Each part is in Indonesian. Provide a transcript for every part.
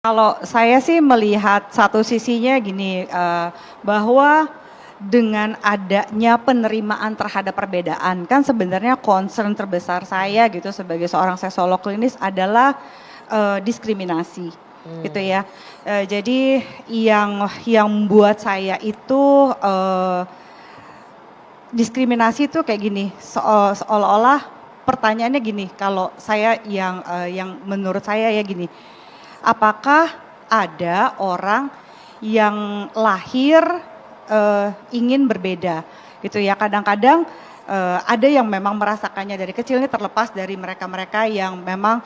Kalau saya sih melihat satu sisinya gini, bahwa dengan adanya penerimaan terhadap perbedaan, kan sebenarnya concern terbesar saya gitu sebagai seorang seksolog klinis adalah, diskriminasi, gitu ya. Jadi yang buat saya itu, diskriminasi itu kayak gini, seolah-olah pertanyaannya gini, kalau saya yang menurut saya ya gini, apakah ada orang yang lahir ingin berbeda gitu ya, kadang-kadang ada yang memang merasakannya dari kecil, ini terlepas dari mereka-mereka yang memang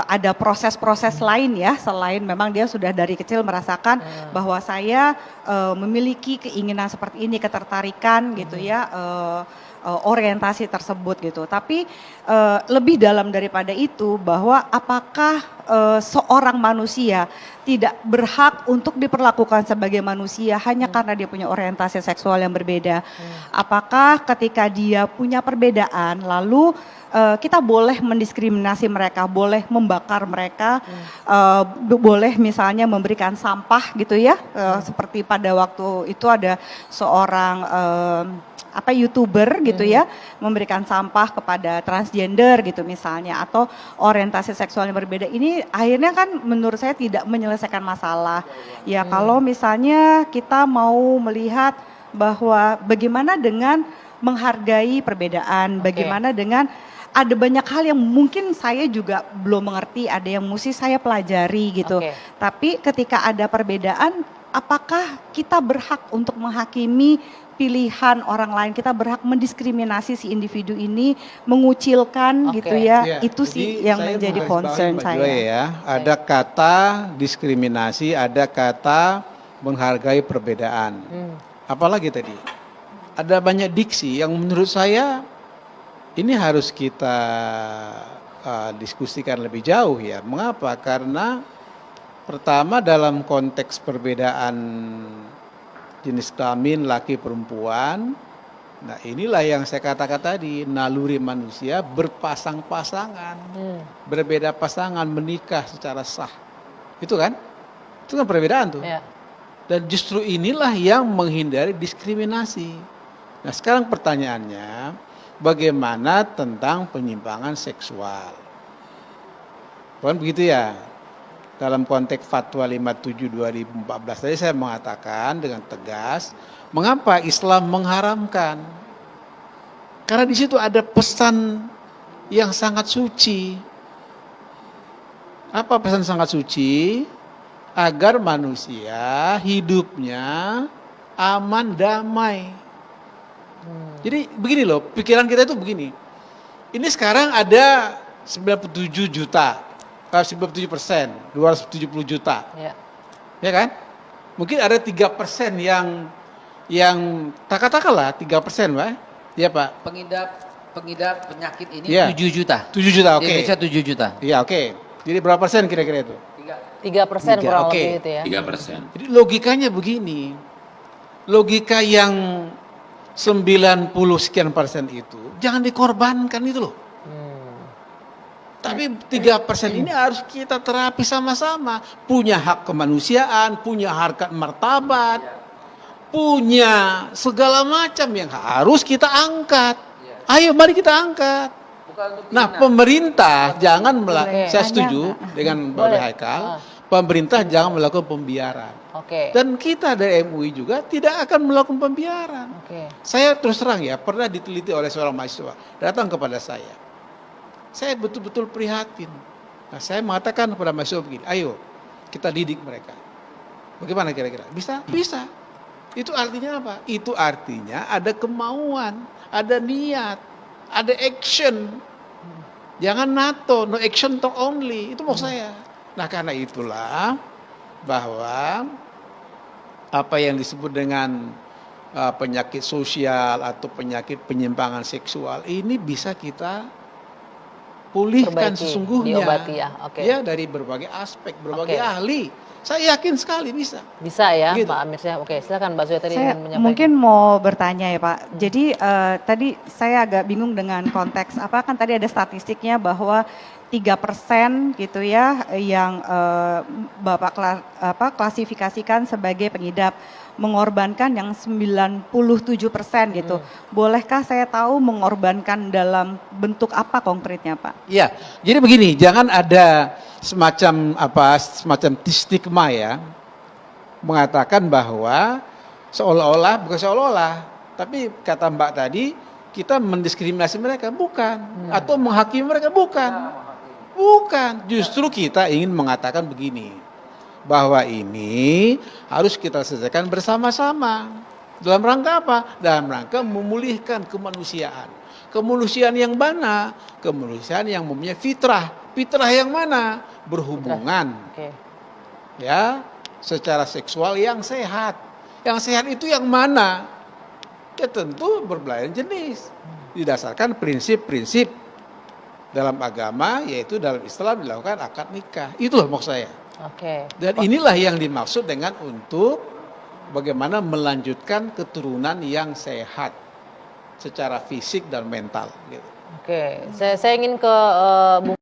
ada proses-proses lain ya, selain memang dia sudah dari kecil merasakan bahwa saya memiliki keinginan seperti ini, ketertarikan gitu ya, orientasi tersebut gitu. Tapi lebih dalam daripada itu, bahwa apakah seorang manusia tidak berhak untuk diperlakukan sebagai manusia hanya karena dia punya orientasi seksual yang berbeda. Apakah ketika dia punya perbedaan lalu kita boleh mendiskriminasi mereka, boleh membakar mereka, boleh misalnya memberikan sampah gitu ya, seperti pada waktu itu ada seorang YouTuber gitu ya, memberikan sampah kepada transgender gitu misalnya, atau orientasi seksual yang berbeda. Ini akhirnya kan menurut saya tidak menyelesaikan masalah. Ya kalau misalnya kita mau melihat bahwa bagaimana dengan menghargai perbedaan, bagaimana dengan ada banyak hal yang mungkin saya juga belum mengerti, ada yang mesti saya pelajari gitu. Tapi ketika ada perbedaan, apakah kita berhak untuk menghakimi pilihan orang lain, kita berhak mendiskriminasi si individu ini, mengucilkan gitu ya, itu sih yang menjadi concern saya. Ya. Ada kata diskriminasi, ada kata menghargai perbedaan. Apalagi tadi, ada banyak diksi yang menurut saya ini harus kita diskusikan lebih jauh ya. Mengapa? Karena pertama dalam konteks perbedaan jenis kelamin laki perempuan, nah inilah yang saya katakan tadi, naluri manusia berpasang-pasangan, berbeda pasangan, menikah secara sah, itu kan perbedaan tuh. Dan justru inilah yang menghindari diskriminasi. Nah sekarang pertanyaannya, bagaimana tentang penyimpangan seksual? Bukan begitu ya? Dalam konteks Fatwa 57 2014 tadi saya mengatakan dengan tegas, mengapa Islam mengharamkan? Karena di situ ada pesan yang sangat suci. Apa pesan sangat suci? Agar manusia hidupnya aman, damai. Jadi begini loh, pikiran kita itu begini. Ini sekarang ada 97 juta. 97%, 270 juta. Ya kan? Mungkin ada 3% yang katakanlah 3%, Pak. Ya, Pak. Pengidap penyakit ini 7 juta. 7 juta, oke. Di Indonesia 7 juta. Iya, oke. Jadi berapa persen kira-kira itu? 3% kurang lebih itu ya. 3%. Jadi logikanya begini. Logika yang 90 sekian persen itu jangan dikorbankan itu loh. Tapi 3% ini harus kita terapi sama-sama. Punya hak kemanusiaan, punya harkat martabat, punya segala macam yang harus kita angkat. Ayo mari kita angkat. Nah pemerintah jangan saya setuju dengan Bapak Haikal, pemerintah jangan melakukan pembiaran. Dan kita dari MUI juga tidak akan melakukan pembiaran. Saya terus terang ya, pernah diteliti oleh seorang mahasiswa, datang kepada saya betul-betul prihatin. Nah saya mengatakan kepada mahasiswa begini, ayo kita didik mereka. Bagaimana kira-kira? Bisa? Bisa. Itu artinya apa? Itu artinya ada kemauan, ada niat, ada action. Jangan NATO, no action talk only. Itu maksud saya. Nah karena itulah bahwa apa yang disebut dengan penyakit sosial atau penyakit penyimpangan seksual ini bisa kita pulihkan sesungguhnya, diobati ya, ya dari berbagai aspek, berbagai ahli. Saya yakin sekali bisa. Bisa ya, Gitu. Pak Amir Syah. Oke, silakan Mbak Zoya tadi Saya ingin menyampaikan. mungkin mau bertanya ya Pak. Jadi tadi saya agak bingung dengan konteks apa kan tadi ada statistiknya bahwa 3% gitu ya yang Bapak klasifikasikan sebagai pengidap mengorbankan yang 97% gitu. Bolehkah saya tahu mengorbankan dalam bentuk apa konkretnya Pak? Iya, jadi begini, jangan ada semacam stigma ya, mengatakan bahwa seolah-olah, bukan seolah-olah, tapi kata Mbak tadi, kita mendiskriminasi mereka, bukan. Atau menghakimi mereka, bukan. Bukan, justru kita ingin mengatakan begini, bahwa ini harus kita selesaikan bersama-sama. Dalam rangka apa? Dalam rangka memulihkan kemanusiaan. Kemanusiaan yang mana? Kemanusiaan yang mempunyai fitrah. Fitrah yang mana? Berhubungan. Oke. Ya, secara seksual yang sehat. Yang sehat itu yang mana? Ya tentu berbelayan jenis. Didasarkan prinsip-prinsip dalam agama, yaitu dalam Islam dilakukan akad nikah. Itulah maksud saya. Oke. Dan inilah yang dimaksud dengan untuk bagaimana melanjutkan keturunan yang sehat secara fisik dan mental. Gitu. Oke. Saya ingin ke Bung